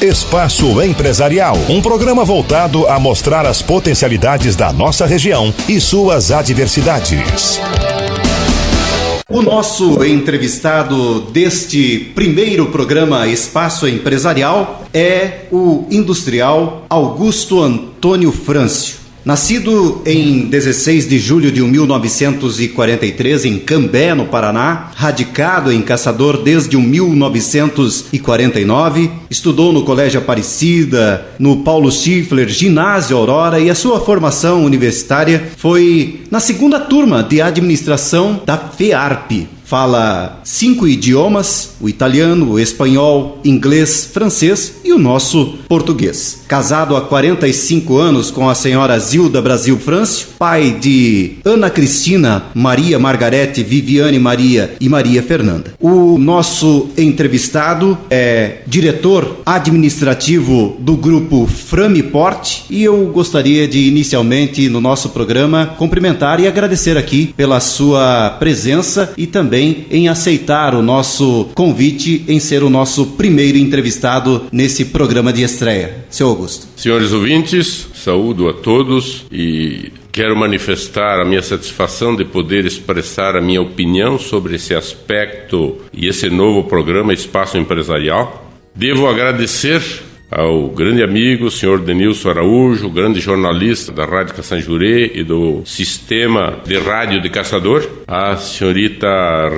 Espaço Empresarial, um programa voltado a mostrar as potencialidades da nossa região e suas adversidades. O nosso entrevistado deste primeiro programa Espaço Empresarial é o industrial Augusto Antônio Frâncio. Nascido em 16 de julho de 1943 em Cambé, no Paraná, radicado em Caçador desde 1949, estudou no Colégio Aparecida, no Paulo Schiffler, Ginásio Aurora, e a sua formação universitária foi na segunda turma de administração da FEARP. Fala 5 idiomas: o italiano, o espanhol, inglês, francês e o nosso português. Casado há 45 anos com a senhora Zilda Brasil Frâncio, pai de Ana Cristina, Maria Margarete, Viviane Maria e Maria Fernanda. O nosso entrevistado é diretor administrativo do grupo Framiport, e eu gostaria de inicialmente no nosso programa cumprimentar e agradecer aqui pela sua presença e também em aceitar o nosso convite em ser o nosso primeiro entrevistado nesse programa de estreia. Seu Augusto. Senhores ouvintes, saúdo a todos e quero manifestar a minha satisfação de poder expressar a minha opinião sobre esse aspecto e esse novo programa Espaço Empresarial. Devo agradecer ao grande amigo, senhor Denilson Araújo, grande jornalista da Rádio Caçanjurê e do Sistema de Rádio de Caçador, a senhorita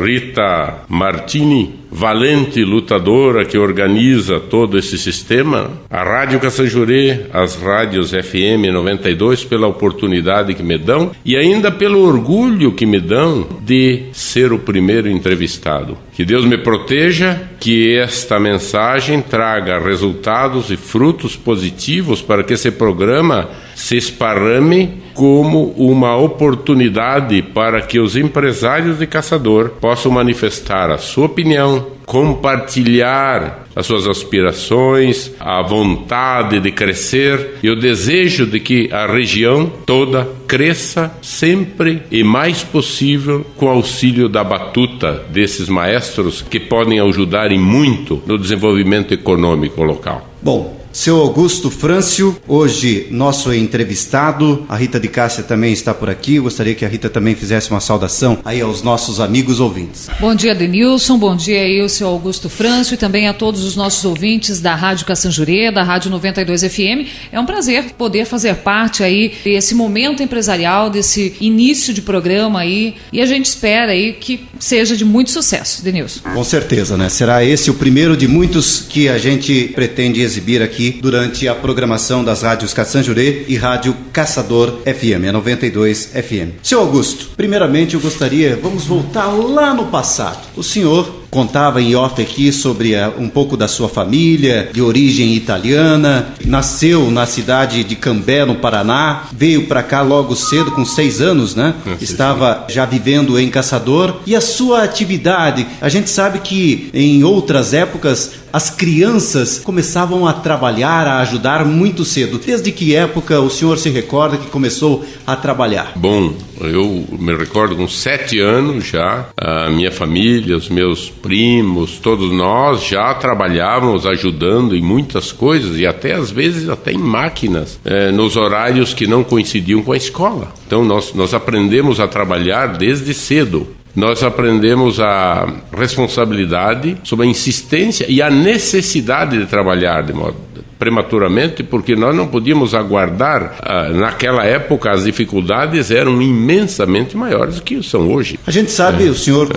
Rita Martini, valente lutadora que organiza todo esse sistema, a Rádio Caçanjurê, as rádios FM 92, pela oportunidade que me dão e ainda pelo orgulho que me dão de ser o primeiro entrevistado. Que Deus me proteja, que esta mensagem traga resultados e frutos positivos para que esse programa se esparrame como uma oportunidade para que os empresários de Caçador possam manifestar a sua opinião, compartilhar as suas aspirações, a vontade de crescer e o desejo de que a região toda cresça sempre e mais possível com o auxílio da batuta desses maestros que podem ajudar em muito no desenvolvimento econômico local. Bom, seu Augusto Frâncio, hoje nosso entrevistado, a Rita de Cássia também está por aqui. Eu gostaria que a Rita também fizesse uma saudação aí aos nossos amigos ouvintes. Bom dia, Denilson, bom dia aí ao seu Augusto Frâncio e também a todos os nossos ouvintes da Rádio Caçanjurê, da Rádio 92 FM. É um prazer poder fazer parte aí desse momento empresarial, desse início de programa aí, e a gente espera aí que seja de muito sucesso, Denilson. Com certeza, né? Será esse o primeiro de muitos que a gente pretende exibir aqui durante a programação das rádios Caçanjurê e Rádio Caçador FM, a 92 FM. Seu Augusto, primeiramente eu gostaria, vamos voltar lá no passado. O senhor contava em off aqui sobre um pouco da sua família, de origem italiana, nasceu na cidade de Cambé, no Paraná, veio para cá logo cedo, com 6 anos, né? Estava já vivendo em Caçador. E a sua atividade, a gente sabe que em outras épocas as crianças começavam a trabalhar, a ajudar muito cedo. Desde que época o senhor se recorda que começou a trabalhar? Bom, eu me recordo com 7 anos já, a minha família, os meus primos, todos nós já trabalhávamos ajudando em muitas coisas e até às vezes até em máquinas, nos horários que não coincidiam com a escola. Então nós aprendemos a trabalhar desde cedo. Nós aprendemos a responsabilidade sobre a insistência e a necessidade de trabalhar de modo prematuramente, porque nós não podíamos aguardar. Naquela época as dificuldades eram imensamente maiores do que são hoje. A gente sabe, o senhor,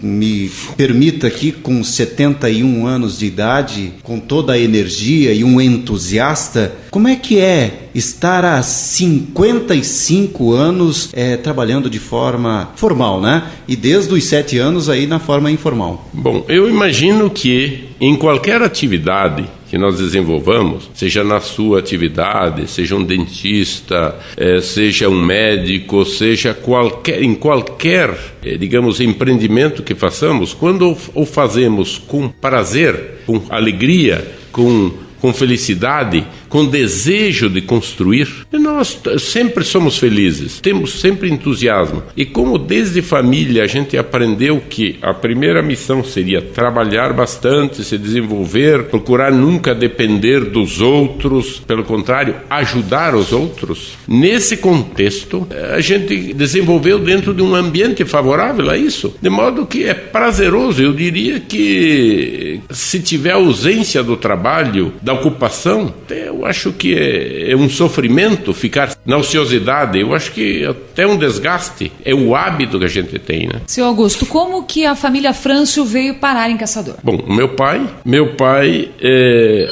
me permita aqui, com 71 anos de idade, com toda a energia e um entusiasta, como é que é estar há 55 anos trabalhando de forma formal, né? E desde os 7 anos aí na forma informal. Bom, eu imagino que em qualquer atividade que nós desenvolvamos, seja na sua atividade, seja um dentista, seja um médico, seja em qualquer, digamos, empreendimento que façamos, quando o fazemos com prazer, com alegria, com felicidade, com desejo de construir, e nós sempre somos felizes, temos sempre entusiasmo. E como desde família a gente aprendeu que a primeira missão seria trabalhar bastante, se desenvolver, procurar nunca depender dos outros, pelo contrário, ajudar os outros, nesse contexto a gente desenvolveu dentro de um ambiente favorável a isso, de modo que é prazeroso. Eu diria que se tiver ausência do trabalho, da ocupação, eu acho que é um sofrimento ficar na ociosidade, eu acho que até um desgaste, é o hábito que a gente tem, né? Seu Augusto, como que a família Frâncio veio parar em Caçador? Bom, meu pai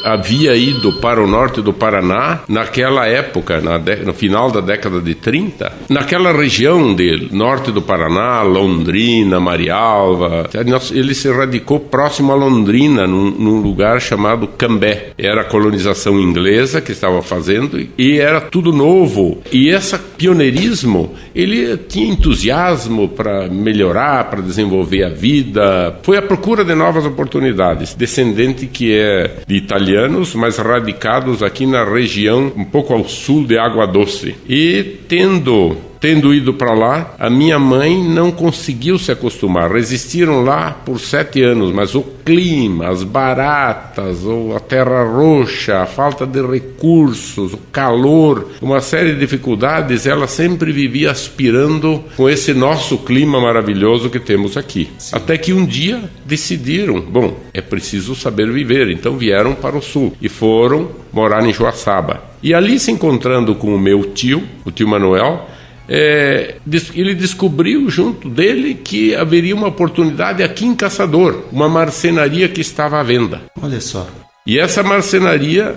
havia ido para o norte do Paraná naquela época, no final da década de 30, naquela região de norte do Paraná, Londrina, Marialva. Ele se radicou próximo a Londrina, num lugar chamado Cambé. Era a colonização inglesa que estava fazendo e era tudo novo. E esse pioneirismo, ele tinha entusiasmo para melhorar, para desenvolver a vida. Foi à procura de novas oportunidades. Descendente que é de italianos, mas radicados aqui na região, um pouco ao sul de Água Doce. E tendo ido para lá, a minha mãe não conseguiu se acostumar. Resistiram lá por 7 anos, mas o clima, as baratas, a terra roxa, a falta de recursos, o calor, uma série de dificuldades, ela sempre vivia aspirando com esse nosso clima maravilhoso que temos aqui. Sim. Até que um dia decidiram, bom, é preciso saber viver, então vieram para o sul e foram morar em Joaçaba. E ali, se encontrando com o meu tio, o tio Manuel, ele descobriu junto dele que haveria uma oportunidade aqui em Caçador, uma marcenaria que estava à venda. Olha só. E essa marcenaria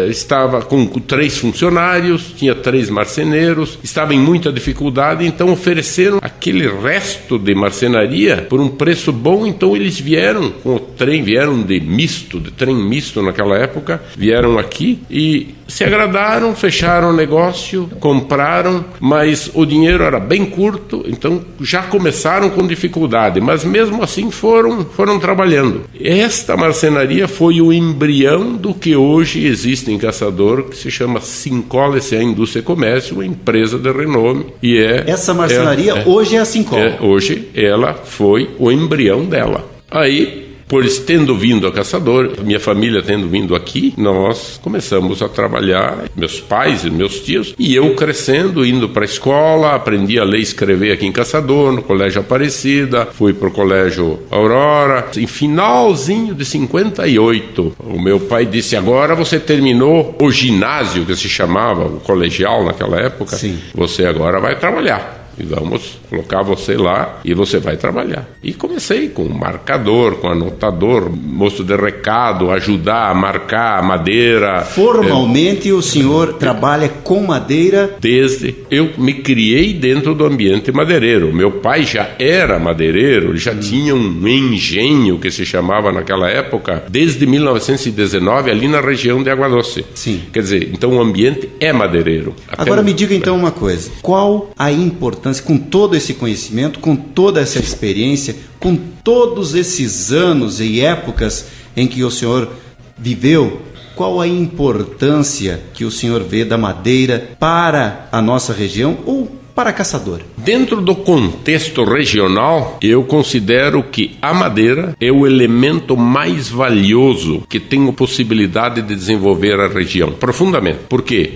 estava com 3 funcionários, tinha 3 marceneiros, estava em muita dificuldade, então ofereceram aquele resto de marcenaria por um preço bom. Então eles vieram com o trem, vieram de trem misto naquela época, vieram aqui e se agradaram, fecharam o negócio, compraram, mas o dinheiro era bem curto, então já começaram com dificuldade, mas mesmo assim foram trabalhando. Esta marcenaria foi o embrião do que hoje existe em Caçador, que se chama Sincol S.A. Indústria e Comércio, uma empresa de renome. E essa marcenaria hoje é a Sincol. Hoje ela foi o embrião dela. Aí, por eles tendo vindo a Caçador, minha família tendo vindo aqui, nós começamos a trabalhar, meus pais e meus tios, e eu crescendo, indo para a escola, aprendi a ler e escrever aqui em Caçador, no Colégio Aparecida, fui para o Colégio Aurora. Em finalzinho de 58, o meu pai disse, agora você terminou o ginásio, que se chamava, o colegial naquela época, sim, você agora vai trabalhar. E vamos colocar você lá e você vai trabalhar. E comecei com marcador, com anotador, moço de recado, ajudar a marcar madeira. Formalmente o senhor trabalha com madeira? Desde eu me criei dentro do ambiente madeireiro. Meu pai já era madeireiro, ele já tinha um engenho que se chamava naquela época, desde 1919, ali na região de Água Doce. Sim. Quer dizer, então o ambiente é madeireiro. Agora me diga então uma coisa, qual a importância, com todo esse conhecimento, com toda essa experiência, com todos esses anos e épocas em que o senhor viveu, qual a importância que o senhor vê da madeira para a nossa região ou para Caçador? Dentro do contexto regional, eu considero que a madeira é o elemento mais valioso que tem a possibilidade de desenvolver a região profundamente. Por quê?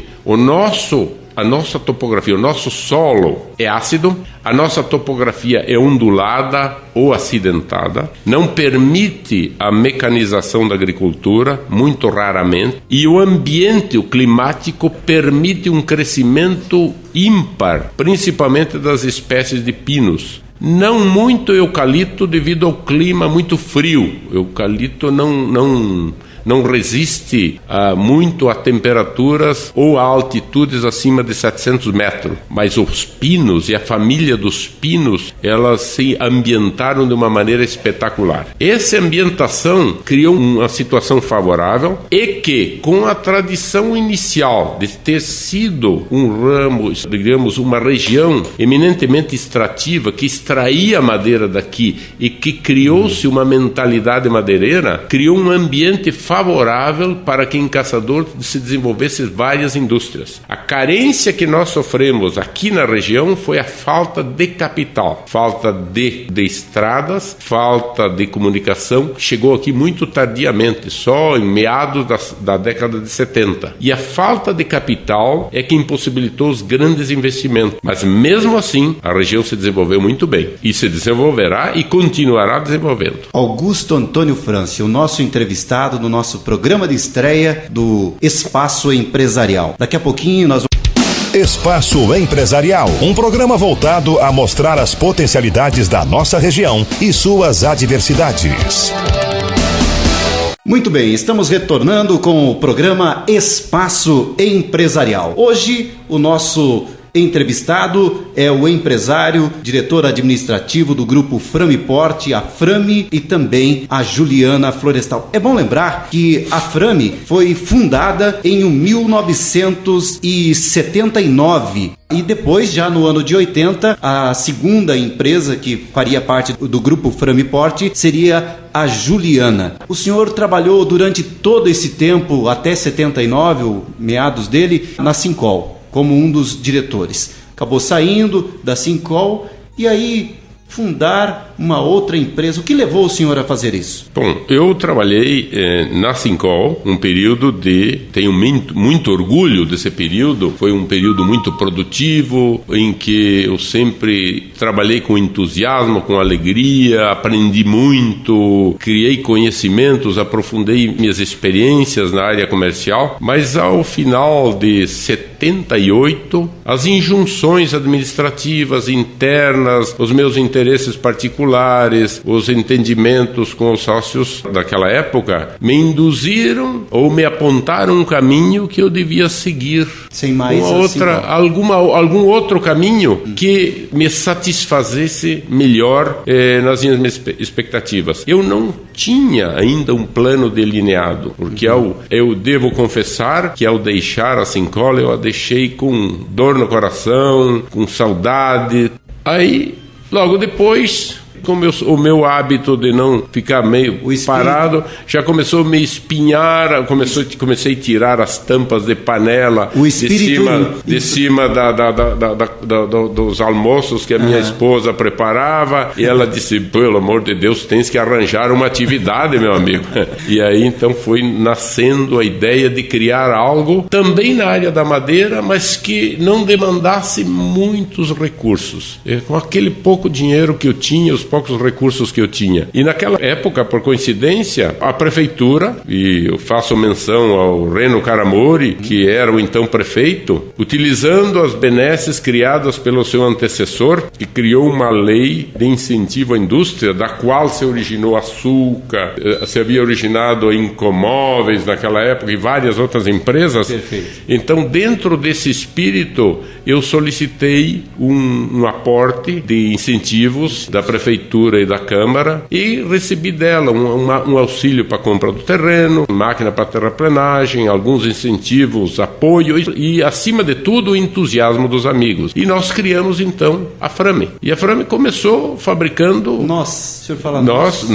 A nossa topografia, o nosso solo é ácido, a nossa topografia é ondulada ou acidentada, não permite a mecanização da agricultura, muito raramente, e o ambiente, o climático, permite um crescimento ímpar, principalmente das espécies de pinos. Não muito eucalipto devido ao clima muito frio. O eucalipto não resiste muito a temperaturas ou a altitudes acima de 700 metros. Mas os pinos e a família dos pinos, elas se ambientaram de uma maneira espetacular. Essa ambientação criou uma situação favorável e que, com a tradição inicial de ter sido um ramo, digamos, uma região eminentemente extrativa, que extrai extraía madeira daqui e que criou-se uma mentalidade madeireira, criou um ambiente favorável para que em Caçador se desenvolvesse várias indústrias. A carência que nós sofremos aqui na região foi a falta de capital, falta de estradas, falta de comunicação. Chegou aqui muito tardiamente, só em meados da década de 70. E a falta de capital é que impossibilitou os grandes investimentos. Mas mesmo assim, a região se desenvolveu muito bem. E se desenvolverá e continuará desenvolvendo. Augusto Antônio Frâncio, o nosso entrevistado no nosso programa de estreia do Espaço Empresarial. Daqui a pouquinho nós Espaço Empresarial, um programa voltado a mostrar as potencialidades da nossa região e suas adversidades. Muito bem, estamos retornando com o programa Espaço Empresarial. Hoje, o nosso entrevistado é o empresário, diretor administrativo do grupo Framiporte, a Frame, e também a Juliana Florestal. É bom lembrar que a Frame foi fundada em 1979 e depois, já no ano de 80, a segunda empresa que faria parte do grupo Framiporte seria a Juliana. O senhor trabalhou durante todo esse tempo, até 79, meados dele, na Sincol, como um dos diretores. Acabou saindo da Sincol e aí fundar uma outra empresa. O que levou o senhor a fazer isso? Bom, eu trabalhei na Sincol um período tenho muito orgulho desse período. Foi um período muito produtivo, em que eu sempre trabalhei com entusiasmo, com alegria, aprendi muito, criei conhecimentos, aprofundei minhas experiências na área comercial, mas ao final de 78, as injunções administrativas internas, os meus interesses particulares, os entendimentos com os sócios daquela época me induziram ou me apontaram um caminho que eu devia seguir. Sem mais algum outro caminho que me satisfazesse melhor nas minhas expectativas. Eu não tinha ainda um plano delineado, porque eu devo confessar que ao deixar a Sincol eu a deixei com dor no coração, com saudade. Aí, logo depois, com o meu hábito de não ficar meio parado, já começou a me espinhar, comecei a tirar as tampas de panela de cima dos almoços que a minha esposa preparava, e ela disse, pelo amor de Deus, tens que arranjar uma atividade, meu amigo. E aí então foi nascendo a ideia de criar algo também na área da madeira, mas que não demandasse muitos recursos. Com aquele pouco dinheiro que eu tinha, os poucos recursos que eu tinha. E naquela época, por coincidência, a prefeitura, e eu faço menção ao Reno Caramori, que era o então prefeito, utilizando as benesses criadas pelo seu antecessor, que criou uma lei de incentivo à indústria, da qual se originou açúcar, se havia originado Incomóveis naquela época e várias outras empresas. Perfeito. Então, dentro desse espírito, eu solicitei um aporte de incentivos da prefeitura e da Câmara e recebi dela um auxílio para a compra do terreno, máquina para terraplenagem, alguns incentivos, apoio e, acima de tudo, o entusiasmo dos amigos. E nós criamos, então, a Frame. E a Frame começou fabricando... Nós, o senhor fala nós,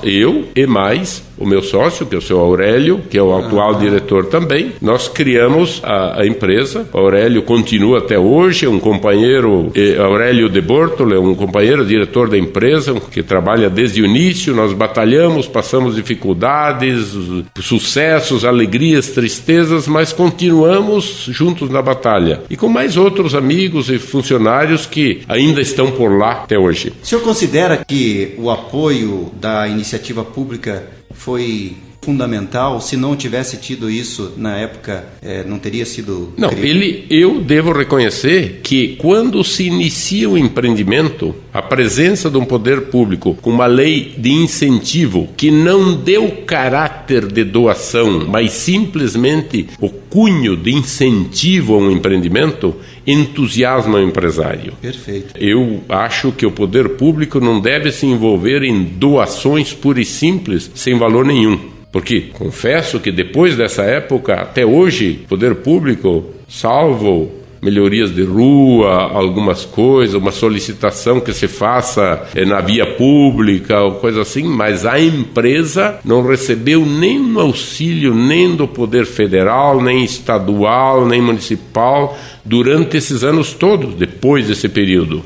eu e mais o meu sócio, que é o seu Aurélio, que é o atual diretor também. Nós criamos a empresa. O Aurélio continua até hoje, é um companheiro, Aurélio de Bortolo, é um companheiro diretor da empresa, que trabalha desde o início. Nós batalhamos, passamos dificuldades, sucessos, alegrias, tristezas, mas continuamos juntos na batalha. E com mais outros amigos e funcionários que ainda estão por lá até hoje. O senhor considera que o apoio da iniciativa pública foi fundamental? Se não tivesse tido isso na época, não teria sido... Não, eu devo reconhecer que quando se inicia o empreendimento, a presença de um poder público com uma lei de incentivo que não deu caráter de doação, mas simplesmente o cunho de incentivo a um empreendimento, entusiasma o empresário. Perfeito. Eu acho que o poder público não deve se envolver em doações puras e simples, sem valor nenhum. Porque confesso que depois dessa época, até hoje, o poder público, salvo melhorias de rua, algumas coisas, uma solicitação que se faça na via pública ou coisa assim, mas a empresa não recebeu nenhum auxílio nem do Poder Federal, nem estadual, nem municipal durante esses anos todos, depois desse período,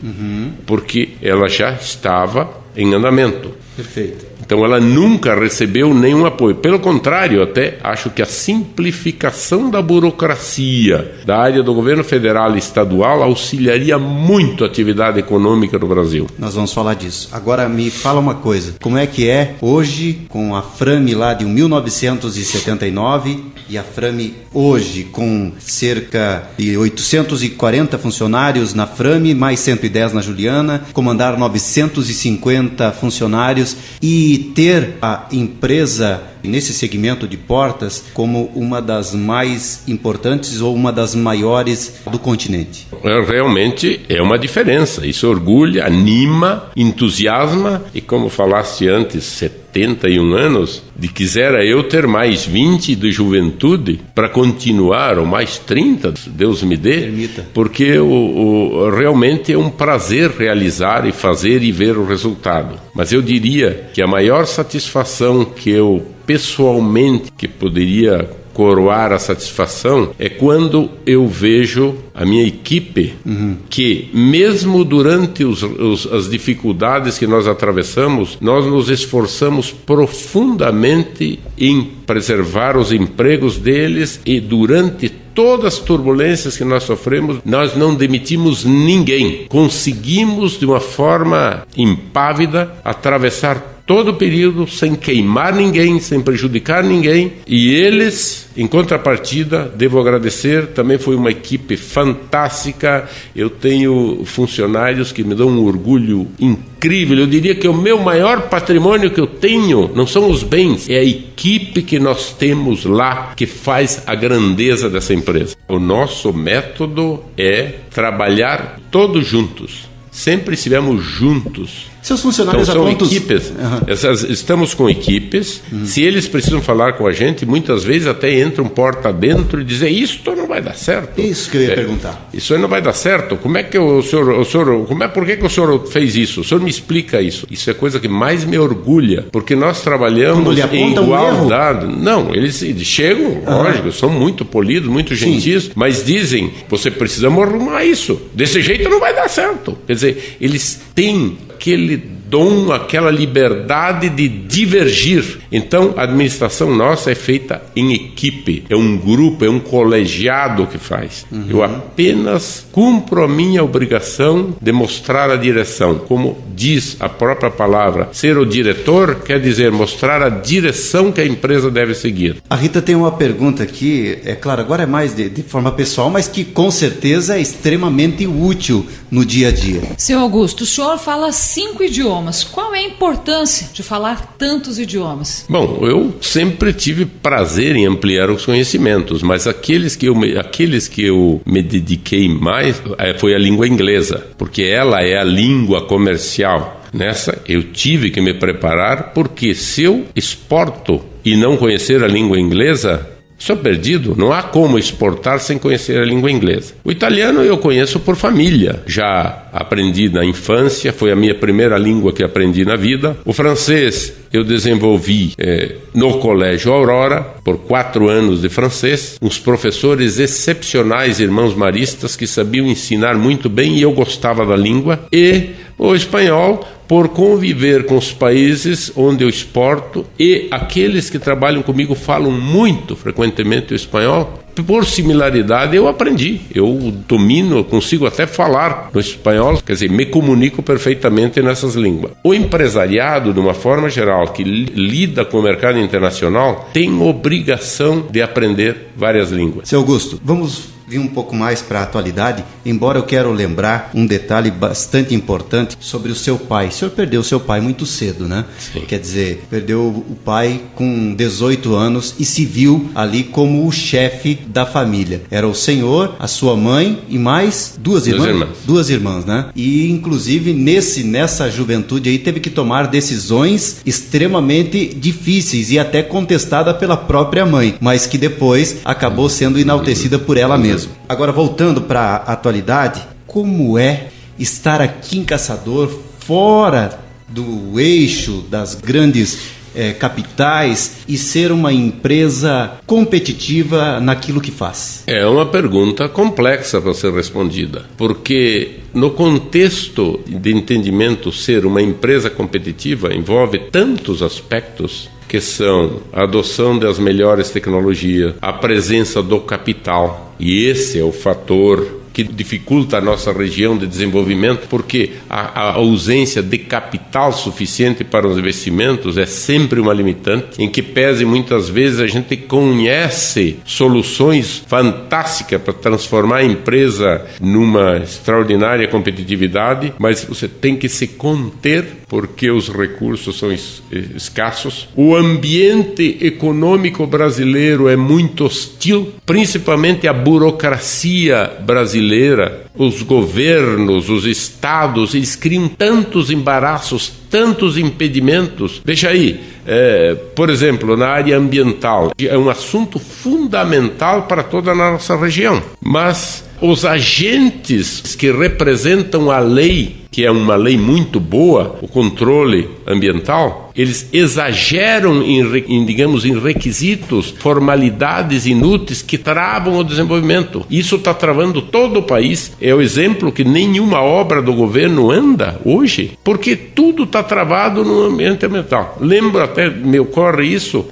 porque ela já estava em andamento. Perfeito. Então ela nunca recebeu nenhum apoio. Pelo contrário, até acho que a simplificação da burocracia da área do governo federal e estadual auxiliaria muito a atividade econômica no Brasil. Nós vamos falar disso. Agora me fala uma coisa, como é que é hoje com a Frame lá de 1979 e a Frame hoje com cerca de 840 funcionários na Frame, mais 110 na Juliana, comandar 950 funcionários e ter a empresa nesse segmento de portas como uma das mais importantes ou uma das maiores do continente? Realmente é uma diferença. Isso orgulha, anima, entusiasma e, como falaste antes, 71 anos, de quisera eu ter mais 20 de juventude para continuar, ou mais 30, Deus me dê. Permita. Porque realmente é um prazer realizar e fazer e ver o resultado. Mas eu diria que a maior satisfação que eu pessoalmente que poderia coroar a satisfação é quando eu vejo a minha equipe que mesmo durante as dificuldades que nós atravessamos, nós nos esforçamos profundamente em preservar os empregos deles e durante todas as turbulências que nós sofremos, nós não demitimos ninguém. Conseguimos de uma forma impávida atravessar todo o período sem queimar ninguém, sem prejudicar ninguém. E eles, em contrapartida, devo agradecer, também foi uma equipe fantástica. Eu tenho funcionários que me dão um orgulho incrível. Eu diria que o meu maior patrimônio que eu tenho não são os bens, é a equipe que nós temos lá que faz a grandeza dessa empresa. O nosso método é trabalhar todos juntos. Sempre estivemos juntos. Seus funcionários então, são equipes. Estamos com equipes. Se eles precisam falar com a gente, muitas vezes até entram porta dentro e dizem: isso não vai dar certo. Isso que eu ia perguntar. Isso aí não vai dar certo. Como é que por que o senhor fez isso? O senhor me explica isso. Isso é a coisa que mais me orgulha, porque nós trabalhamos em igualdade. Não, eles chegam, lógico, são muito polidos, muito gentis, mas dizem: você precisa arrumar isso. Desse jeito não vai dar certo. Quer dizer, eles têm aquele dom, aquela liberdade de divergir. Então, a administração nossa é feita em equipe, é um grupo, é um colegiado que faz. Eu apenas cumpro a minha obrigação de mostrar a direção. Como diz a própria palavra, ser o diretor quer dizer mostrar a direção que a empresa deve seguir. A Rita tem uma pergunta aqui, é claro, agora é mais de forma pessoal, mas que com certeza é extremamente útil no dia a dia. Seu Augusto, o senhor fala 5 idiomas. Qual é a importância de falar tantos idiomas? Bom, eu sempre tive prazer em ampliar os conhecimentos, mas aqueles que eu me dediquei mais foi a língua inglesa, porque ela é a língua comercial. Nessa eu tive que me preparar, porque se eu exporto e não conhecer a língua inglesa, sou perdido, não há como exportar sem conhecer a língua inglesa. O italiano eu conheço por família, já aprendi na infância, foi a minha primeira língua que aprendi na vida. O francês eu desenvolvi no Colégio Aurora, por 4 anos de francês, uns professores excepcionais, irmãos maristas, que sabiam ensinar muito bem e eu gostava da língua. E o espanhol, por conviver com os países onde eu exporto, e aqueles que trabalham comigo falam muito frequentemente o espanhol, por similaridade eu aprendi, eu domino, consigo até falar no espanhol, quer dizer, me comunico perfeitamente nessas línguas. O empresariado, de uma forma geral, que lida com o mercado internacional, tem obrigação de aprender várias línguas. Seu Augusto, vamos vir um pouco mais para a atualidade, embora eu quero lembrar um detalhe bastante importante sobre o seu pai. O senhor perdeu seu pai muito cedo, né? Sim. Quer dizer, perdeu o pai com 18 anos e se viu ali como o chefe da família. Era o senhor, a sua mãe e mais duas irmãs. Duas irmãs, né? E inclusive nessa juventude aí teve que tomar decisões extremamente difíceis e até contestada pela própria mãe, mas que depois acabou sendo enaltecida por ela mesma. Agora, voltando para a atualidade, como é estar aqui em Caçador, fora do eixo das grandes capitais, e ser uma empresa competitiva naquilo que faz? É uma pergunta complexa para ser respondida, porque no contexto de entendimento, ser uma empresa competitiva envolve tantos aspectos, que são a adoção das melhores tecnologias, a presença do capital, e esse é o fator que dificulta a nossa região de desenvolvimento, porque a ausência de capital suficiente para os investimentos é sempre uma limitante, em que pese muitas vezes a gente conhece soluções fantásticas para transformar a empresa numa extraordinária competitividade, mas você tem que se conter porque os recursos são escassos. O ambiente econômico brasileiro é muito hostil, principalmente a burocracia brasileira. Os governos, os estados, eles criam tantos embaraços, tantos impedimentos. Veja aí, por exemplo, na área ambiental, é um assunto fundamental para toda a nossa região, mas os agentes que representam a lei, que é uma lei muito boa, o controle ambiental, eles exageram em requisitos, formalidades inúteis que travam o desenvolvimento. Isso está travando todo o país. É o exemplo que nenhuma obra do governo anda hoje, porque tudo está travado no ambiente ambiental. Lembro, até me ocorre isso,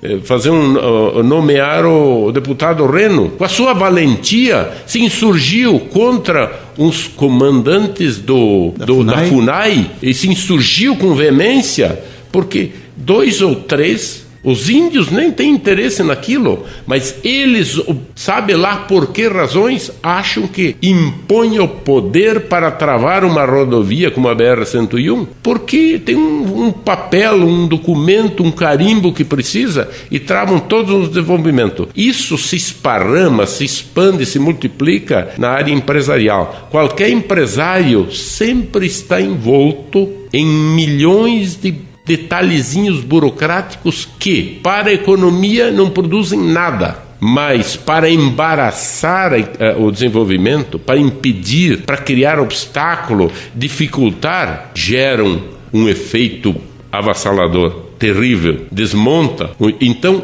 nomear o deputado Reno, com a sua valentia, se insurgiu contra uns comandantes da FUNAI e se insurgiu com veemência, porque 2 ou 3, os índios nem têm interesse naquilo, mas eles, sabe lá por que razões, acham que impõem o poder para travar uma rodovia como a BR-101, porque tem um papel, um documento, um carimbo que precisa, e travam todos os desenvolvimentos. Isso se esparrama, se expande, se multiplica na área empresarial. Qualquer empresário sempre está envolto em milhões de detalhezinhos burocráticos que, para a economia, não produzem nada, mas para embaraçar o desenvolvimento, para impedir, para criar obstáculo, dificultar, geram um efeito avassalador, terrível, desmonta. Então,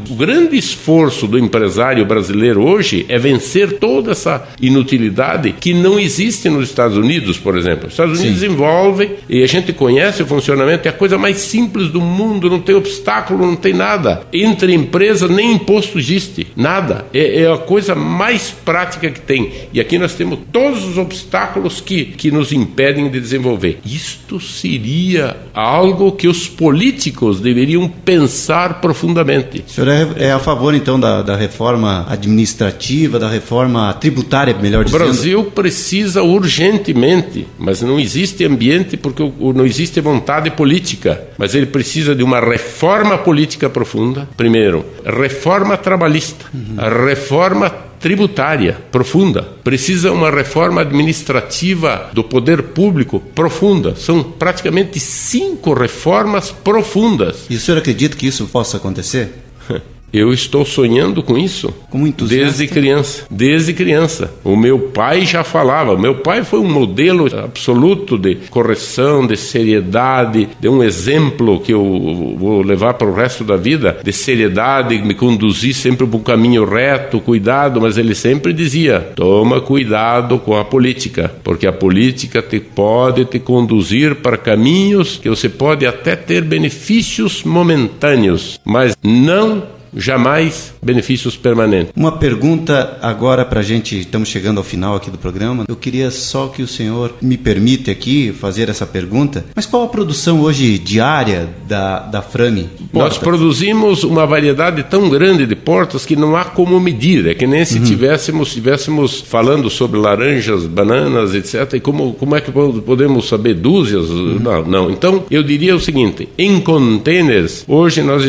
o grande esforço do empresário brasileiro hoje é vencer toda essa inutilidade que não existe nos Estados Unidos, por exemplo. Os Estados Unidos desenvolvem, e a gente conhece o funcionamento, é a coisa mais simples do mundo, não tem obstáculo, não tem nada. Entre empresas, nem imposto existe, nada. É a coisa mais prática que tem. E aqui nós temos todos os obstáculos que nos impedem de desenvolver. Isto seria algo que os políticos deveriam pensar profundamente. O senhor é a favor, então, da reforma administrativa, da reforma tributária, melhor dizendo? O Brasil precisa urgentemente, mas não existe ambiente porque não existe vontade política. Mas ele precisa de uma reforma política profunda. Primeiro, reforma trabalhista, a reforma tributária profunda, precisa uma reforma administrativa do poder público profunda. São praticamente 5 reformas profundas. E o senhor acredita que isso possa acontecer? Eu estou sonhando com isso desde criança. O meu pai já falava. Meu pai foi um modelo absoluto de correção, de seriedade, de um exemplo que eu vou levar para o resto da vida, de seriedade, me conduzir sempre para um caminho reto, cuidado, mas ele sempre dizia: toma cuidado com a política, porque a política pode te conduzir para caminhos que você pode até ter benefícios momentâneos, mas não jamais benefícios permanentes. Uma pergunta agora para a gente, estamos chegando ao final aqui do programa. Eu queria só que o senhor me permite aqui fazer essa pergunta, mas qual a produção hoje diária da Frame? Nós produzimos uma variedade tão grande de portas que não há como medir, é que nem se tivéssemos falando sobre laranjas, bananas, etc, e como é que podemos saber dúzias? Não. Então, eu diria o seguinte, em containers, hoje nós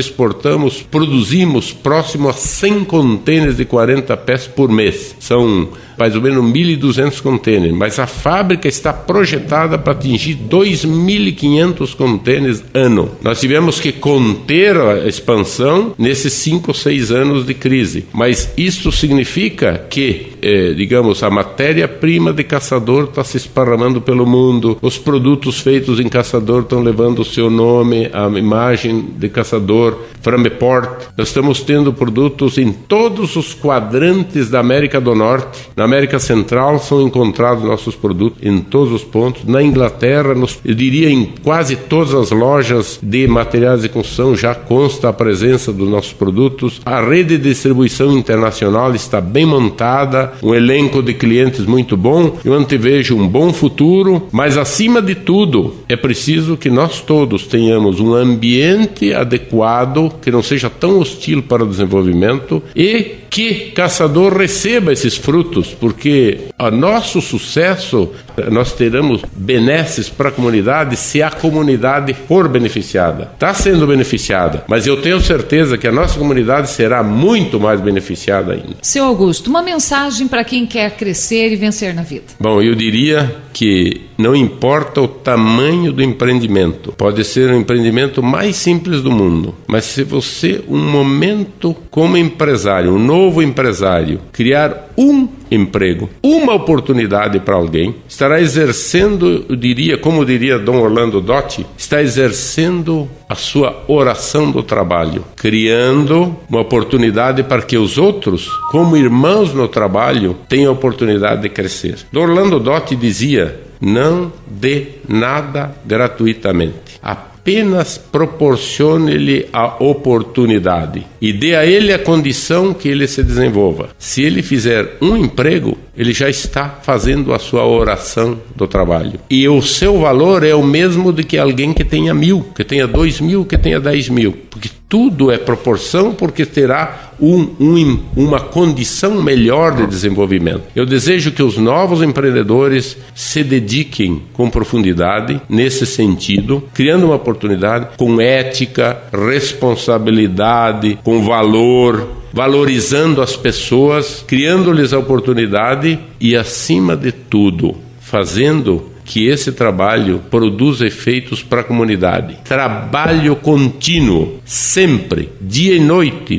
produzimos próximo a 100 containers de 40 pés por mês. São mais ou menos 1.200 containers, mas a fábrica está projetada para atingir 2.500 containers ano. Nós tivemos que conter a expansão nesses 5 ou 6 anos de crise, mas isso significa que, digamos, a matéria-prima de Caçador está se esparramando pelo mundo, os produtos feitos em Caçador estão levando o seu nome, a imagem de Caçador, Frameport. Nós estamos tendo produtos em todos os quadrantes da América do Norte. Na América Central são encontrados nossos produtos em todos os pontos. Na Inglaterra, eu diria em quase todas as lojas de materiais de construção já consta a presença dos nossos produtos. A rede de distribuição internacional está bem montada, um elenco de clientes muito bom. Eu antevejo um bom futuro, mas acima de tudo é preciso que nós todos tenhamos um ambiente adequado, que não seja tão hostil para o desenvolvimento e que Caçador receba esses frutos, porque o nosso sucesso, nós teremos benesses para a comunidade se a comunidade for beneficiada. Está sendo beneficiada, mas eu tenho certeza que a nossa comunidade será muito mais beneficiada ainda. Seu Augusto, uma mensagem para quem quer crescer e vencer na vida. Bom, eu diria que não importa o tamanho do empreendimento, pode ser o empreendimento mais simples do mundo, mas se você, um momento como empresário, um novo empresário, criar um emprego, uma oportunidade para alguém, estará exercendo, eu diria, como diria Dom Orlando Dotti, está exercendo a sua oração do trabalho, criando uma oportunidade para que os outros, como irmãos no trabalho, tenham a oportunidade de crescer. Dom Orlando Dotti dizia: não dê nada gratuitamente. Apenas proporcione-lhe a oportunidade e dê a ele a condição que ele se desenvolva. Se ele fizer um emprego, ele já está fazendo a sua oração do trabalho. E o seu valor é o mesmo de que alguém que tenha 1.000, que tenha 2.000, que tenha 10.000. Porque tudo é proporção, porque terá uma condição melhor de desenvolvimento. Eu desejo que os novos empreendedores se dediquem com profundidade nesse sentido, criando uma oportunidade com ética, responsabilidade, com valor, valorizando as pessoas, criando-lhes a oportunidade e, acima de tudo, fazendo que esse trabalho produza efeitos para a comunidade. Trabalho contínuo, sempre, dia e noite.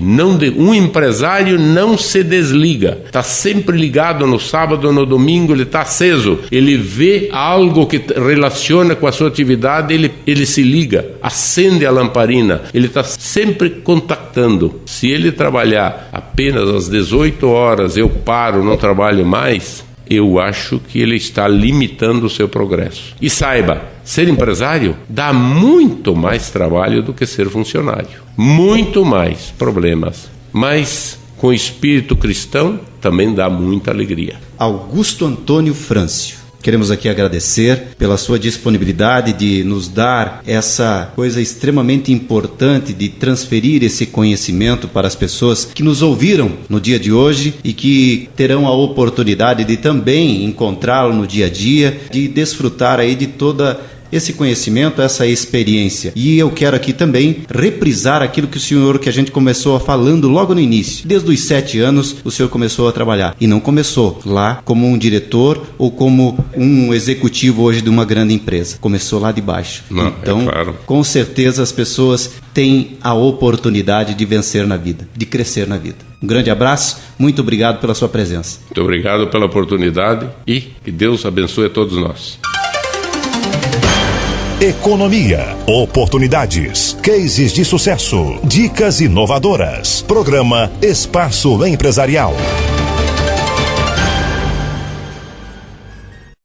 Um empresário não se desliga. Está sempre ligado no sábado, no domingo, ele está aceso. Ele vê algo que relaciona com a sua atividade, ele se liga, acende a lamparina. Ele está sempre contactando. Se ele trabalhar apenas às 18 horas, eu paro, não trabalho mais, eu acho que ele está limitando o seu progresso. E saiba, ser empresário dá muito mais trabalho do que ser funcionário. Muito mais problemas. Mas, com espírito cristão, também dá muita alegria. Augusto Antônio Frâncio, queremos aqui agradecer pela sua disponibilidade de nos dar essa coisa extremamente importante de transferir esse conhecimento para as pessoas que nos ouviram no dia de hoje e que terão a oportunidade de também encontrá-lo no dia a dia, de desfrutar aí de toda esse conhecimento, essa experiência. E eu quero aqui também reprisar aquilo que que a gente começou falando logo no início. Desde os 7 anos, o senhor começou a trabalhar. E não começou lá como um diretor ou como um executivo hoje de uma grande empresa. Começou lá de baixo. Não, então, claro. Com certeza as pessoas têm a oportunidade de vencer na vida, de crescer na vida. Um grande abraço, muito obrigado pela sua presença. Muito obrigado pela oportunidade e que Deus abençoe a todos nós. Economia, oportunidades, cases de sucesso, dicas inovadoras. Programa Espaço Empresarial.